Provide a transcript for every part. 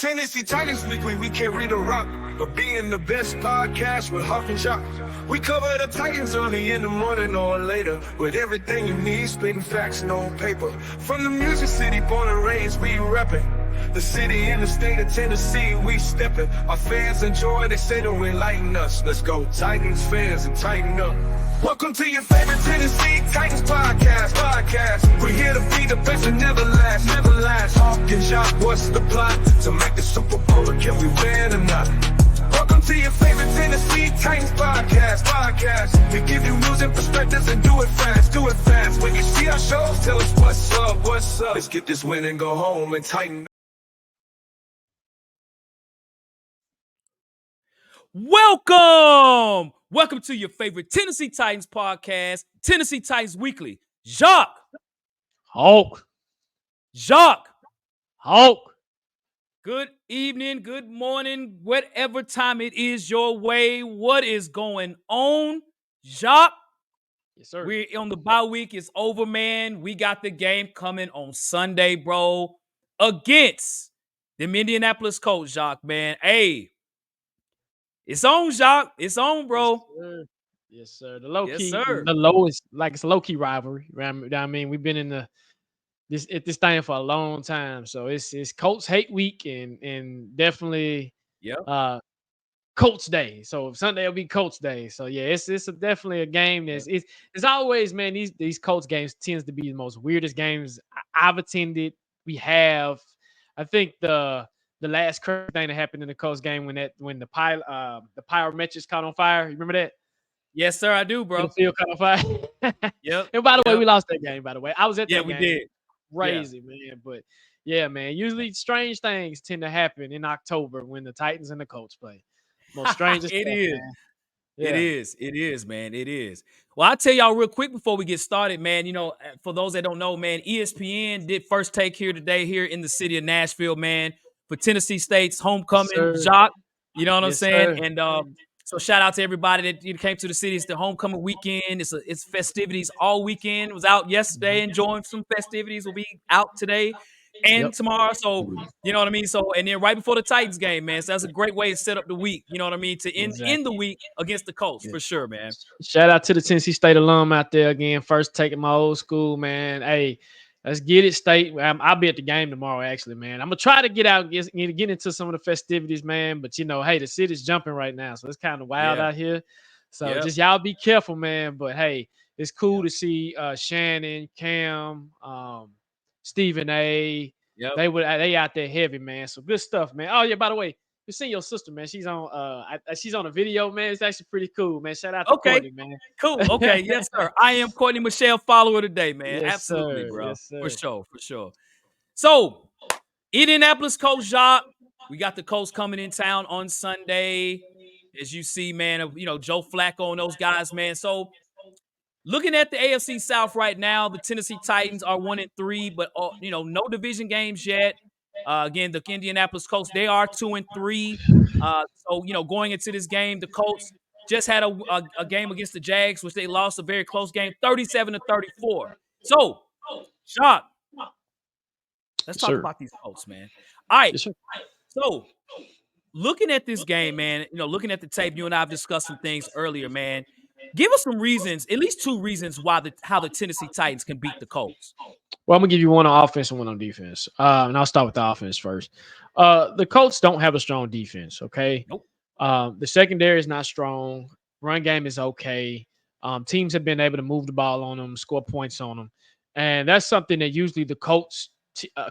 Tennessee Titans Weekly, we can't read a rock, but being the best podcast with Hawk and Jock. We cover the Titans early in the morning or later, with everything you need, spitting facts, no paper. From the Music City, born and raised, we reppin'. The city and the state of Tennessee, we steppin'. Our fans enjoy, they say they'll enlighten us. Let's go Titans fans and tighten up. Welcome to your favorite Tennessee Titans podcast. We're here to be the best and never last. Hawk and Jock, what's the plot? To make the Super Bowl, or can we win or not? Welcome to your favorite Tennessee Titans podcast. We give you news and perspectives and do it fast. When you see our shows, tell us what's up. Let's get this win and go home and tighten. Welcome to your favorite Tennessee Titans podcast, Tennessee Titans Weekly. Jacques. Hawk. Good evening, good morning, whatever time it is your way. What is going on, Jacques? Yes, sir. We're on the bye week. It's over, man. We got the game coming on Sunday, bro, against the Indianapolis Colts, Jacques, man. Hey. It's on, Jacques. It's on, bro. Yes, sir. The low key, sir. the lowest, like it's a low key rivalry. I mean, we've been in this thing for a long time, so it's Colts hate week and definitely Colts day. So Sunday will be Colts day. So yeah, it's definitely a game that's it's always, man. These Colts games tends to be the most weirdest games I've attended. I think the last crazy thing that happened in the Colts game when the pyrometrics caught on fire. You remember that? Yes, sir, I do, bro. The field caught on fire. Yep. And by the way, we lost that game. By the way, I was at that game. Yeah, we did. Crazy, man. But yeah, man. Usually strange things tend to happen in October when the Titans and the Colts play. Most strangest. It stuff, is. man. Yeah. It is, man. It is. Well, I'll tell y'all real quick before we get started, man. You know, for those that don't know, man, ESPN did First Take here today here in the city of Nashville, man, for Tennessee State's homecoming. Yes, Jacques, you know what I'm saying? Sir. And so shout out to everybody that came to the city. It's the homecoming weekend. It's festivities all weekend. It was out yesterday enjoying some festivities. Will be out today and tomorrow. So you know what I mean? So and then right before the Titans game, man. So that's a great way to set up the week. You know what I mean? To end the week against the Colts for sure, man. Shout out to the Tennessee State alum out there again. First taking my old school, man. Hey, let's get it, State. I'll be at the game tomorrow, actually, man. I'm gonna try to get out, get into some of the festivities, man. But you know, hey, the city's jumping right now, so it's kind of wild out here. So just y'all be careful, man. But hey, it's cool to see Shannon, Cam, Stephen A. They out there heavy, man. So good stuff, man. Oh yeah, by the way, you seen your sister, man. She's on a video, man. It's actually pretty cool, man. Shout out to Courtney, man. Cool. Okay, yes, sir. I am Courtney Michelle, follower today, man. Yes, absolutely, sir. bro. Yes, sir. For sure. So, Indianapolis Colts, Jacques. We got the Colts coming in town on Sunday. As you see, man, you know, Joe Flacco and those guys, man. So, looking at the AFC South right now, the Tennessee Titans are 1-3, but you know, no division games yet. Again, the Indianapolis Colts, they are 2-3. So, you know, going into this game, the Colts just had a game against the Jags, which they lost a very close game, 37-34. So, Jacques, let's talk about these Colts, man. All right. So, looking at this game, man, you know, looking at the tape, you and I have discussed some things earlier, man. Give us some reasons, at least two reasons how the Tennessee Titans can beat the Colts. Well, I'm going to give you one on offense and one on defense. And I'll start with the offense first. The Colts don't have a strong defense, okay? Nope. The secondary is not strong. Run game is okay. Teams have been able to move the ball on them, score points on them. And that's something that usually the Colts,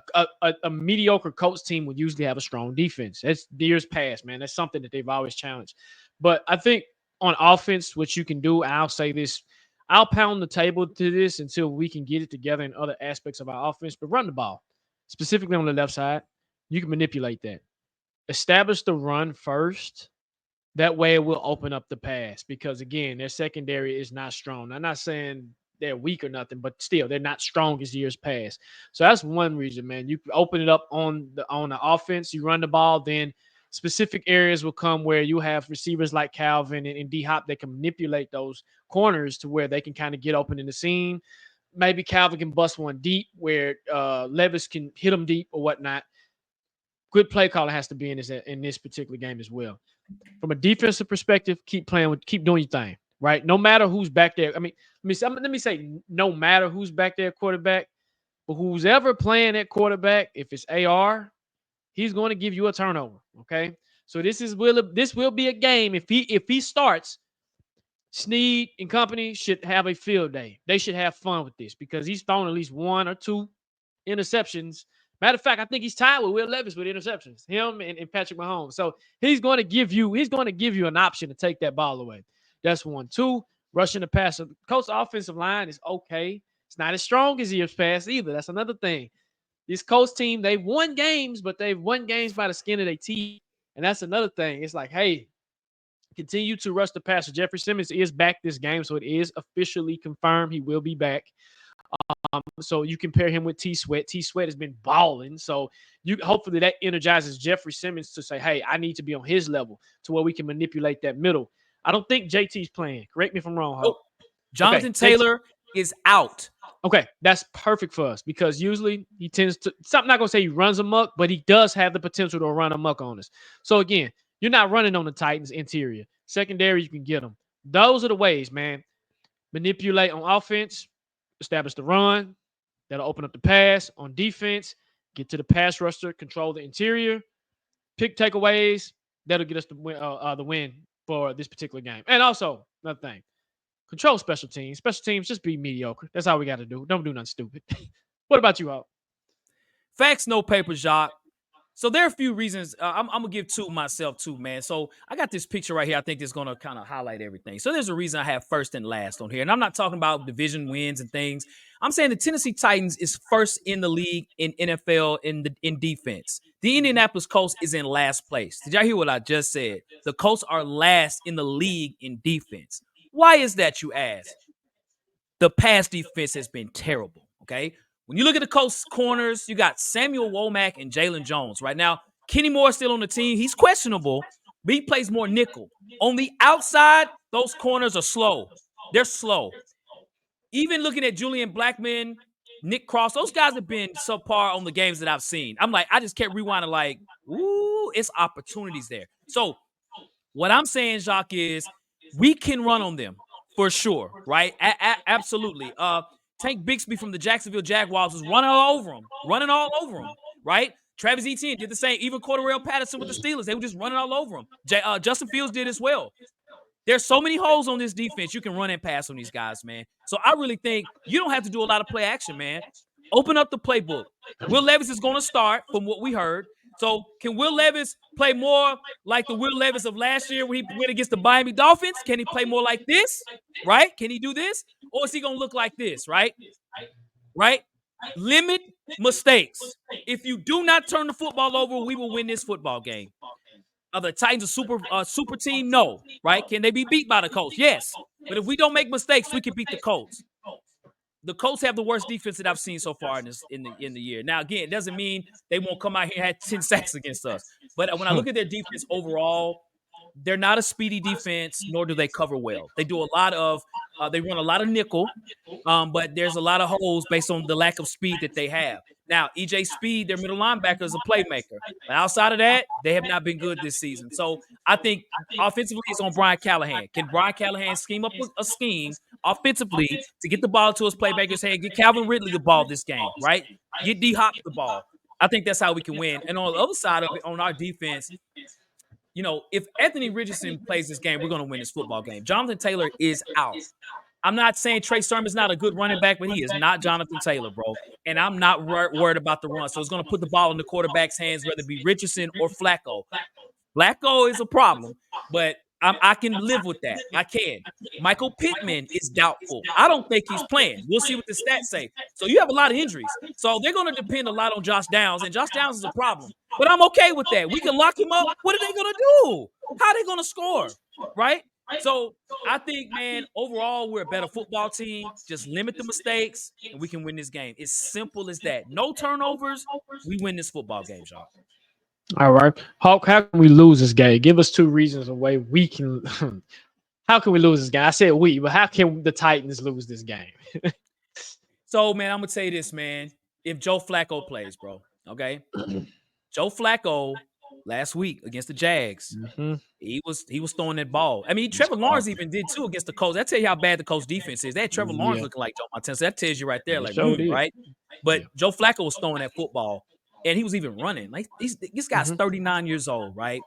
a mediocre Colts team would usually have a strong defense. That's years past, man. That's something that they've always challenged. But I think on offense, what you can do, I'll say this, I'll pound the table to this until we can get it together in other aspects of our offense, but run the ball, specifically on the left side. You can manipulate that. Establish the run first. That way it will open up the pass because, again, their secondary is not strong. I'm not saying they're weak or nothing, but still, they're not strong as years past. So that's one reason, man. You open it up on the offense, you run the ball, then specific areas will come where you have receivers like Calvin and D-Hop that can manipulate those corners to where they can kind of get open in the seam. Maybe Calvin can bust one deep where Levis can hit them deep or whatnot. good play calling has to be in this particular game as well. From a defensive perspective, keep doing your thing, right? No matter who's back there. I mean, let me say, no matter who's back there, quarterback, but who's ever playing at quarterback, if it's AR, he's going to give you a turnover. Okay, so this will be a game. If he starts, Snead and company should have a field day. They should have fun with this because he's thrown at least 1 or 2 interceptions. Matter of fact, I think he's tied with Will Levis with interceptions. Him and Patrick Mahomes. So he's going to give you an option to take that ball away. That's 1. 2, rushing the passer. Colts' offensive line is okay. It's not as strong as years past either. That's another thing. This Colts team, they've won games, but they've won games by the skin of their teeth. And that's another thing. It's like, hey, continue to rush the passer. Jeffrey Simmons is back this game, so it is officially confirmed he will be back. So you compare him with T Sweat. T Sweat has been balling. So hopefully that energizes Jeffrey Simmons to say, hey, I need to be on his level to where we can manipulate that middle. I don't think JT's playing. Correct me if I'm wrong, Hope. Jonathan Taylor is out. Okay, that's perfect for us because usually he tends to, I'm not going to say he runs amok, but he does have the potential to run amok on us. So again, you're not running on the Titans interior. Secondary, you can get them. Those are the ways, man. Manipulate on offense, establish the run. That'll open up the pass. On defense, get to the pass rusher, control the interior, pick takeaways. That'll get us the win for this particular game. And also, another thing, control special teams. Special teams, just be mediocre. That's all we got to do. Don't do nothing stupid. What about you, Hawk? Facts, no paper, Jacques. So there are a few reasons. I'm going to give 2 myself too, man. So I got this picture right here. I think it's going to kind of highlight everything. So there's a reason I have first and last on here. And I'm not talking about division wins and things. I'm saying the Tennessee Titans is first in the league in NFL in defense. The Indianapolis Colts is in last place. Did y'all hear what I just said? The Colts are last in the league in defense. Why is that, you ask? The pass defense has been terrible, okay? When you look at the Colts corners, you got Samuel Womack and Jalen Jones. Right now, Kenny Moore still on the team. He's questionable, but he plays more nickel. On the outside, those corners are slow. They're slow. Even looking at Julian Blackmon, Nick Cross, those guys have been subpar on the games that I've seen. I'm like, I just kept rewinding like, ooh, it's opportunities there. So what I'm saying, Jacques, is we can run on them for sure, right? Absolutely. Tank Bixby from the Jacksonville Jaguars was running all over him, right? Travis Etienne did the same. Even Cordarrelle Patterson with the Steelers, they were just running all over him. Justin Fields did as well. There's so many holes on this defense. You can run and pass on these guys, man. So I really think you don't have to do a lot of play action, man. Open up the playbook. Will Levis is going to start from what we heard. So can Will Levis play more like the Will Levis of last year when he went against the Miami Dolphins? Can he play more like this, right? Can he do this? Or is he going to look like this, right? Right? Limit mistakes. If you do not turn the football over, we will win this football game. Are the Titans a super team? No, right? Can they be beat by the Colts? Yes. But if we don't make mistakes, we can beat the Colts. The Colts have the worst defense that I've seen so far in the year. Now, again, it doesn't mean they won't come out here and have 10 sacks against us. But when I look at their defense overall, they're not a speedy defense, nor do they cover well. They do a lot of they run a lot of nickel, but there's a lot of holes based on the lack of speed that they have. Now, EJ Speed, their middle linebacker, is a playmaker. But outside of that, they have not been good this season. So I think offensively it's on Brian Callahan. Can Brian Callahan scheme up a scheme offensively to get the ball to his playmakers' hand, get Calvin Ridley the ball this game, right? Get D-Hop the ball. I think that's how we can win. And on the other side of it, on our defense, you know, if Anthony Richardson plays this game, we're going to win this football game. Jonathan Taylor is out. I'm not saying Trey Sermon's not a good running back, but he is not Jonathan Taylor, bro. And I'm not worried about the run. So it's going to put the ball in the quarterback's hands, whether it be Richardson or Flacco. Flacco is a problem, but I can live with that. I can. Michael Pittman is doubtful. I don't think he's playing. We'll see what the stats say. So you have a lot of injuries. So they're going to depend a lot on Josh Downs, and Josh Downs is a problem. But I'm okay with that. We can lock him up. What are they going to do? How are they going to score, right? So I think, man, overall, we're a better football team. Just limit the mistakes, and we can win this game. It's simple as that. No turnovers. We win this football game, y'all. All right. Hawk, how can we lose this game? Give us 2 reasons of way we can. How can we lose this game? I said we, but how can the Titans lose this game? So, man, I'm going to tell you this, man. If Joe Flacco plays, bro, okay? Joe Flacco last week against the Jags, Mm-hmm. he was throwing that ball. I mean, Trevor Lawrence even did too against the Colts. That tell you how bad the Colts defense is. They had Trevor Lawrence Yeah, looking like Joe Montana. So that tells you right there, they like, showed it. right? But Yeah. Joe Flacco was throwing that football, and he was even running. Like this guy's Mm-hmm. 39 years old, right?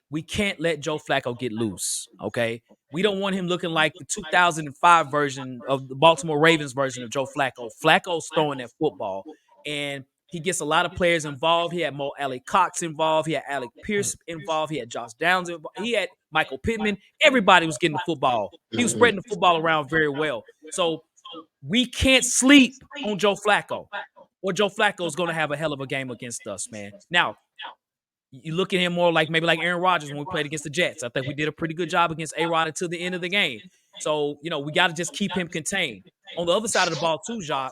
We can't let Joe Flacco get loose. Okay. We don't want him looking like the 2005 version of the Baltimore Ravens version of Joe Flacco. Flacco's throwing that football, and he gets a lot of players involved. He had Mo Alley Cox involved. He had Alec Pierce involved. He had Josh Downs involved. He had Michael Pittman. Everybody was getting the football. He was spreading the football around very well. So we can't sleep on Joe Flacco, or Joe Flacco is going to have a hell of a game against us, man. Now, you look at him more like maybe like Aaron Rodgers when we played against the Jets. I think we did a pretty good job against A-Rod until the end of the game. So, we got to just keep him contained. On the other side of the ball too, Jacques,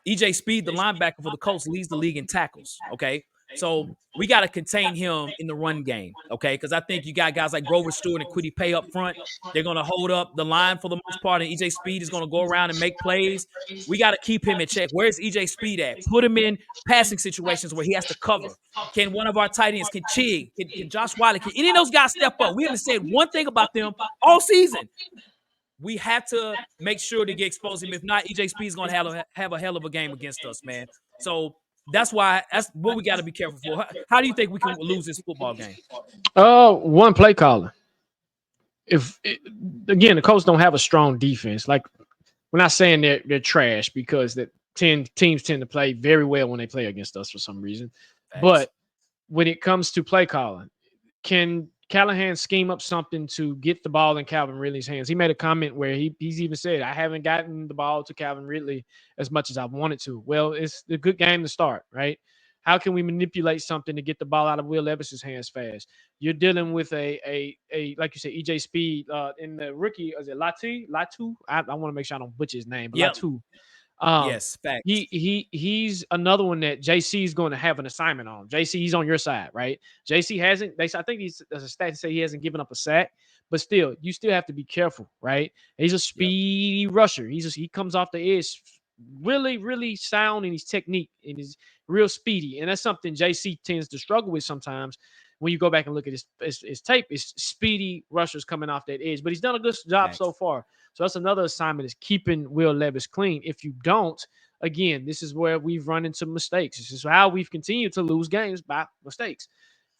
EJ Speed, the linebacker for the Colts, leads the league in tackles, okay? So we got to contain him in the run game, okay? Because I think you got guys like Grover Stewart and Quiddy Pay up front. They're going to hold up the line for the most part, and EJ Speed is going to go around and make plays. We got to keep him in check. Where's EJ Speed at? Put him in passing situations where he has to cover. Can one of our tight ends, can Chig, can Josh Wiley, can any of those guys step up? We haven't said one thing about them all season. We have to make sure to get exposed him. If not, EJ Speed is going to have a hell of a game against us, man. So that's what we got to be careful for. How do you think we can lose this football game? One play caller. Again, the Colts don't have a strong defense. Like, we're not saying they're trash, because that teams tend to play very well when they play against us for some reason. Facts. But when it comes to play calling, can Callahan scheme up something to get the ball in Calvin Ridley's hands? He made a comment where he's even said, I haven't gotten the ball to Calvin Ridley as much as I wanted to. Well, it's a good game to start, right? How can we manipulate something to get the ball out of Will Levis's hands fast? You're dealing with a like you said, EJ Speed in the rookie. Is it Latu? I want to make sure I don't butcher his name, but Yep. Latu. Yes, facts. He's another one that JC is going to have an assignment on. JC, he's on your side, right? JC hasn't. I think there's a stat to say he hasn't given up a sack, but still, you still have to be careful, right? He's a speedy rusher. He comes off the edge really, really sound in his technique, and he's real speedy, and that's something JC tends to struggle with sometimes. When you go back and look at his tape, it's speedy rushers coming off that edge, but he's done a good job so far. So that's another assignment, is keeping Will Levis clean. If you don't, again, this is where we've run into mistakes. This is how we've continued to lose games, by mistakes.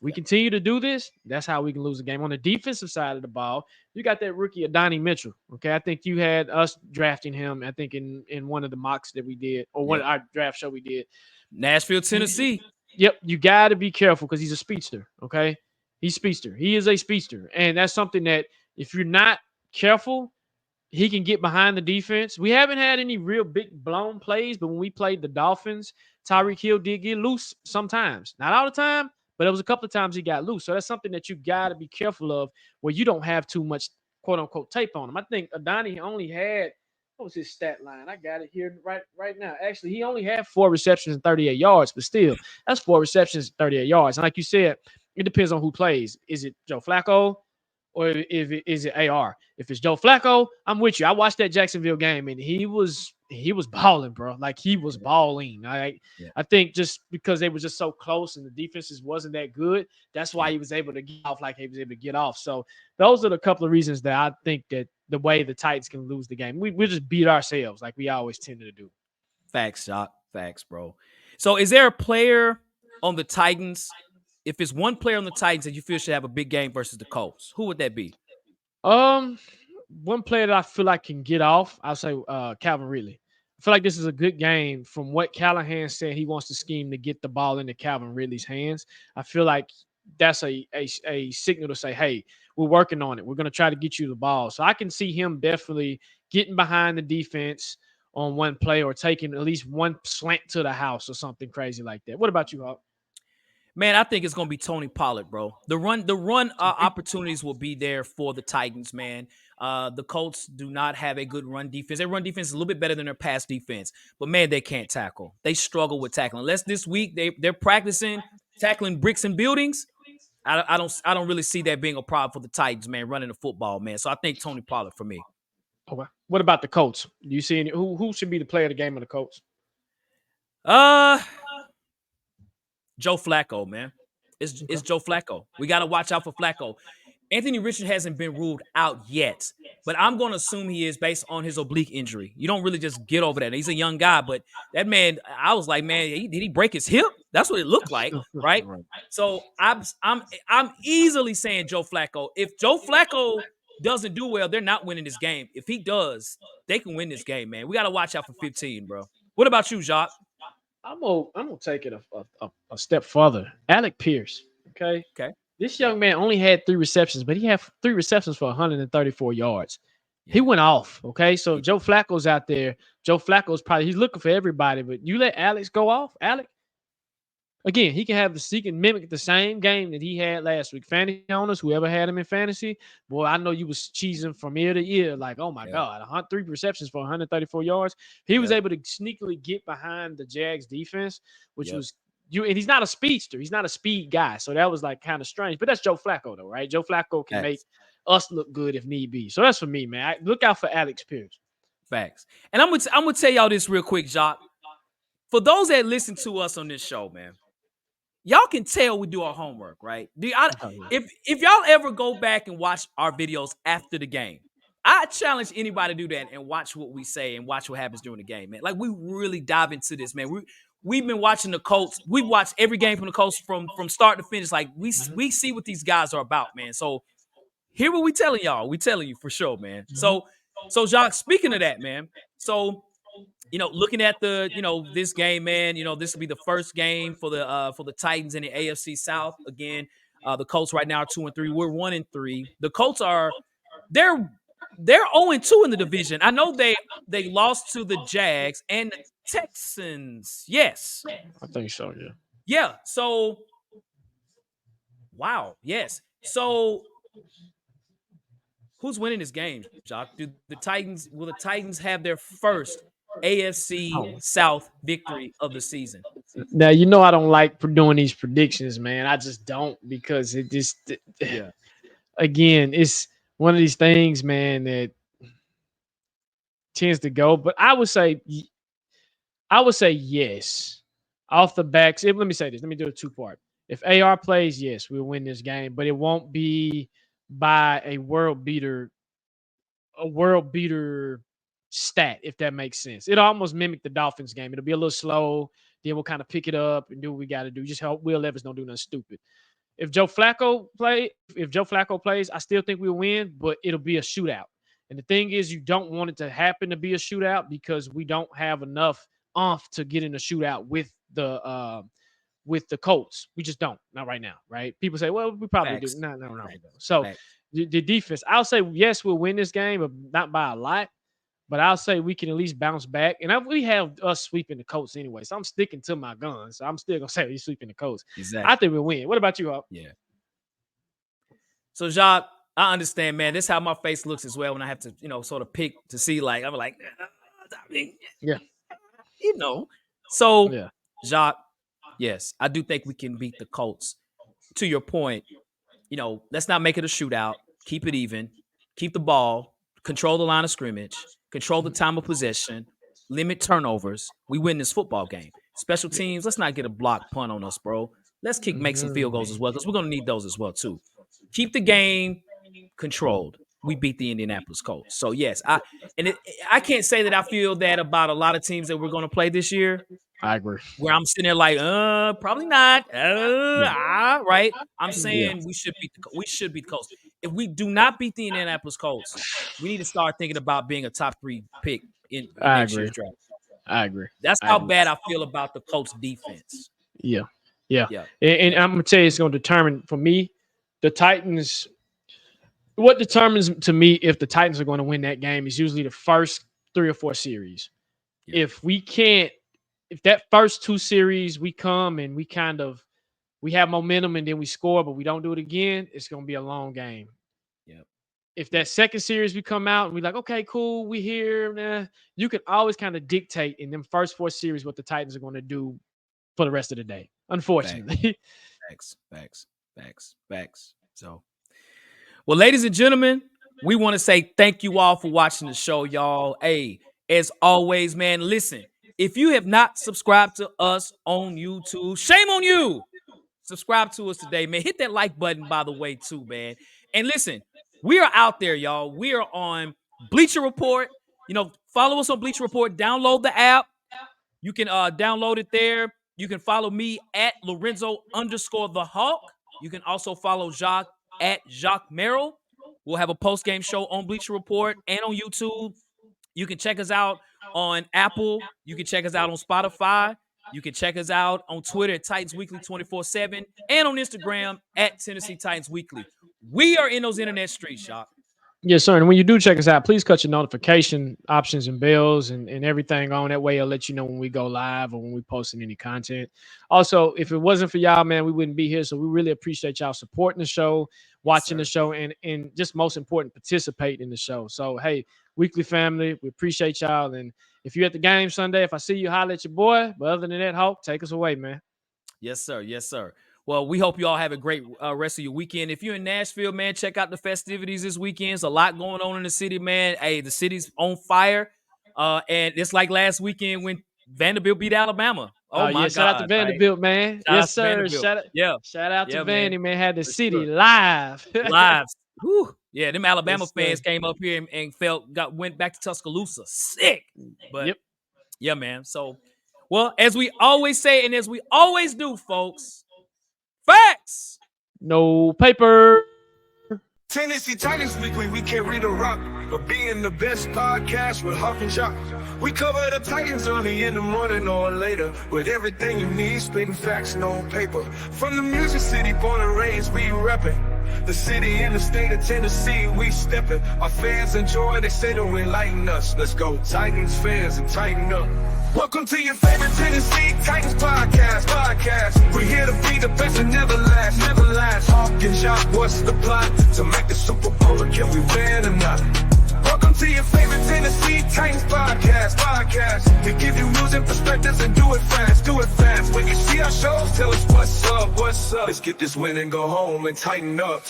We continue to do this, that's how we can lose a game. On the defensive side of the ball, you got that rookie Adonai Mitchell. Okay, I think you had us drafting him, I think, in one of the mocks that we did, or one of our draft show we did. Nashville, Tennessee. Yep, you got to be careful, because he's a speedster, okay? He's speedster. He is a speedster, and that's something that if you're not careful, he can get behind the defense. We haven't had any real big blown plays, but when we played the Dolphins, Tyreek Hill did get loose sometimes. Not all the time, but it was a couple of times he got loose. So that's something that you got to be careful of, where you don't have too much quote-unquote tape on him. I think Adonai only had, what was his stat line? I got it here right now. Actually, he only had 4 receptions and 38 yards, but still, that's 4 receptions, 38 yards. And like you said, it depends on who plays. Is it Joe Flacco, or is it AR? If it's Joe Flacco, I'm with you. I watched that Jacksonville game, and he was balling, bro. Like, he was balling. I think just because they were just so close and the defenses wasn't that good, that's why he was able to get off like he was able to get off. So those are the couple of reasons that I think that the way the Titans can lose the game. We just beat ourselves like we always tend to do. Facts, Doc. Facts, bro. So is there a player on the Titans, if it's one player on the Titans that you feel should have a big game versus the Colts, who would that be? One player that I feel like can get off, I'll say Calvin Ridley. I feel like this is a good game from what Callahan said he wants to scheme to get the ball into Calvin Ridley's hands. I feel like that's a signal to say, hey, we're working on it. We're going to try to get you the ball. So I can see him definitely getting behind the defense on one play, or taking at least one slant to the house or something crazy like that. What about you, Hawk? Man, I think it's going to be Tony Pollard, bro. The run opportunities will be there for the Titans, man. The Colts do not have a good run defense. Their run defense is a little bit better than their pass defense, but man, they can't tackle. They struggle with tackling. Unless this week they're practicing tackling bricks and buildings, I don't really see that being a problem for the Titans, man, running the football, man. So I think Tony Pollard for me. Okay. What about the Colts? Do you see any who should be the player of the game of the Colts? Joe Flacco, man. is Joe Flacco. We got to watch out for Flacco. Anthony Richard hasn't been ruled out yet, but I'm going to assume he is based on his oblique injury. You don't really just get over that. He's a young guy, but that man, I was like, man, did he break his hip? That's what it looked like, right? Right. So I'm easily saying Joe Flacco. If Joe Flacco doesn't do well, they're not winning this game. If he does, they can win this game, man. We got to watch out for 15, bro. What about you, Jacques? I'm gonna take it a step further. Alec Pierce. Okay. Okay. This young man only had 3 receptions, but he had 3 receptions for 134 yards. He Yeah. went off. Okay. So if Joe Flacco's out there, Joe Flacco's he's looking for everybody, but you let Alex go off, Alec. Again, he can mimic the same game that he had last week. Fantasy owners, whoever had him in fantasy, boy, I know you was cheesing from ear to ear, like, oh my God, 3 receptions for 134 yards. He was able to sneakily get behind the Jags defense, which was and he's not a speedster, he's not a speed guy. So that was like kind of strange. But that's Joe Flacco, though, right? Joe Flacco can make us look good if need be. So that's for me, man. Look out for Alex Pierce. Facts. And I'm gonna tell y'all this real quick, Jacques. For those that listen to us on this show, man, y'all can tell we do our homework, right? If y'all ever go back and watch our videos after the game, I challenge anybody to do that and watch what we say and watch what happens during the game, man. Like, we really dive into this, man. We've been watching the Colts. We've watched every game from the Colts from start to finish. Like, we see what these guys are about, man. So hear what we telling y'all. We telling you for sure, man. So Jacques, speaking of that, man. So, looking at this game, man, this will be the first game for the Titans in the AFC South. Again, the Colts right now are 2-3. We're 1-3. The Colts they're 0-2 in the division. I know they lost to the Jags and the Texans. Yes. I think so, yeah. Yeah. So, wow. Yes. So, who's winning this game, Jacques? Will the Titans have their first AFC South victory of the season? Now, I don't like doing these predictions, man. I just don't, because it just, again, it's one of these things, man, that tends to go. But I would say yes. Off the backs. Let me say this. Let me do a 2-part. If AR plays, yes, we'll win this game, but it won't be by a world beater stat, if that makes sense. It'll almost mimic the Dolphins game. It'll be a little slow. Then we'll kind of pick it up and do what we got to do. Just help Will Levis don't do nothing stupid. If Joe Flacco plays, I still think we'll win, but it'll be a shootout. And the thing is, you don't want it to happen to be a shootout, because we don't have enough oomph to get in a shootout with the Colts. We just don't. Not right now, right? People say, well, we probably do. No, we don't. So the defense, I'll say, yes, we'll win this game, but not by a lot. But I'll say we can at least bounce back. And we have us sweeping the Colts anyway. So I'm sticking to my guns. So I'm still going to say he's sweeping the Colts. Exactly. I think we'll win. What about you, Hop? Yeah. So, Jacques, I understand, man. This is how my face looks as well when I have to, sort of pick to see, like, I'm like, yeah. So, yeah. Jacques, yes, I do think we can beat the Colts. To your point, let's not make it a shootout. Keep it even. Keep the ball. Control the line of scrimmage. Control the time of possession. Limit turnovers. We win this football game. Special teams, let's not get a block punt on us, bro. Let's make some field goals as well, because we're going to need those as well, too. Keep the game controlled. We beat the Indianapolis Colts. So, yes, I can't say that I feel that about a lot of teams that we're going to play this year. I agree. Where I'm sitting there like, probably not. Right? I'm saying we should beat the Colts. If we do not beat the Indianapolis Colts, we need to start thinking about being a top 3 pick in next year's draft. I agree. That's how bad I feel about the Colts defense. Yeah. And I'm going to tell you, it's going to determine, for me, the Titans. What determines to me if the Titans are going to win that game is usually the first 3 or 4 series. Yeah. If that first 2 series we come and we have momentum and then we score, but we don't do it again, it's going to be a long game. Yep. If that second series we come out and we're like, okay, cool, we here, you can always kind of dictate in them first 4 series what the Titans are going to do for the rest of the day, unfortunately. Facts. So, well, ladies and gentlemen, we want to say thank you all for watching the show, y'all. Hey, as always, man, listen, if you have not subscribed to us on YouTube, shame on you. subscribe to us today, man. Hit that like button, by the way, too, man. And listen, we are out there, y'all. We are on Bleacher Report. Follow us on Bleacher Report. Download the app. You can download it there. You can follow me at Lorenzo_the Hawk. You can also follow Jacques at Jacques Merrill. We'll have a post-game show on Bleacher Report and on YouTube. You can check us out on Apple. You can check us out on Spotify. You can check us out on Twitter at Titans Weekly 24/7 and on Instagram at Tennessee Titans Weekly. We are in those internet streets, Jacques. Yes, sir. And when you do check us out, please cut your notification options and bells and everything on. That way it'll let you know when we go live or when we posting any content. Also, if it wasn't for y'all, man, we wouldn't be here. So we really appreciate y'all supporting the show, watching the show, and just most important, participate in the show. So, hey, Weekly family, we appreciate y'all. And if you're at the game Sunday, if I see you, holler at your boy. But other than that, Hawk, take us away, man. Yes, sir. Yes, sir. Well, we hope you all have a great rest of your weekend. If you're in Nashville, man, check out the festivities this weekend. There's a lot going on in the city, man. Hey, the city's on fire. And it's like last weekend when Vanderbilt beat Alabama. Oh, my God. Shout out to Vanderbilt, man. Yes, sir. Shout out to Vandy, man. Had the city live. Live. Whew. Yeah, them Alabama fans came up here and went back to Tuscaloosa. Sick. But, yeah, man. So, well, as we always say and as we always do, folks, facts. No paper. Tennessee Titans Weekly, we carry the rock of being the best podcast with Hawk and Jock. We cover the Titans early in the morning or later with everything you need, spitting facts, no paper. From the Music City, born and raised, we reppin'. The city and the state of Tennessee, we steppin'. Our fans enjoy, they say they'll enlighten us. Let's go Titans fans and tighten up. Welcome to your favorite Tennessee Titans podcast. We're here to be the best and never last. Hawk and Jock, what's the plot? To make the Super Bowl, or can we win or not? Welcome to your favorite Tennessee Titans podcast. We give you news and perspectives and do it fast. When you see our shows, tell us what's up. Let's get this win and go home and tighten up.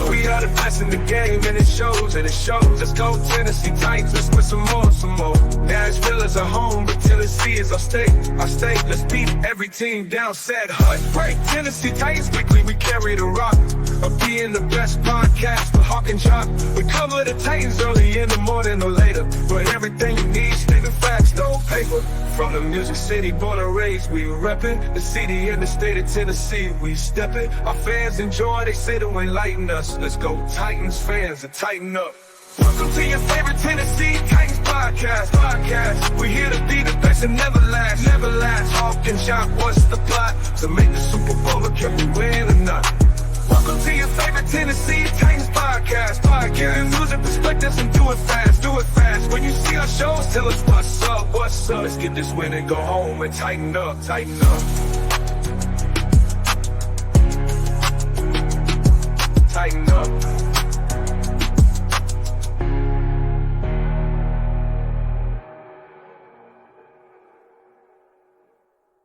We are the best in the game and it shows. Let's go Tennessee Titans, let's win some more. Nashville is our home, but Tennessee is our state. Let's beat every team down, said Hut. Break Tennessee Titans Weekly, we carry the rock of being the best podcast with Hawk and Jock. We cover the Titans early in the morning or later, but everything you need, spitting facts, no paper. From the Music City, born and raised, we reppin'. The city and the state of Tennessee, we steppin'. Our fans enjoy, they say they'll enlighten us. Let's go Titans fans and tighten up. Welcome to your favorite Tennessee Titans podcast. We're here to be the best and never last. Hawk and Jock, what's the plot? To make the Super Bowl, or can we win or not? Welcome to your favorite Tennessee Titans podcast. Giving news and perspectives and do it fast. When you see our shows, tell us what's up. Let's get this win and go home and tighten up.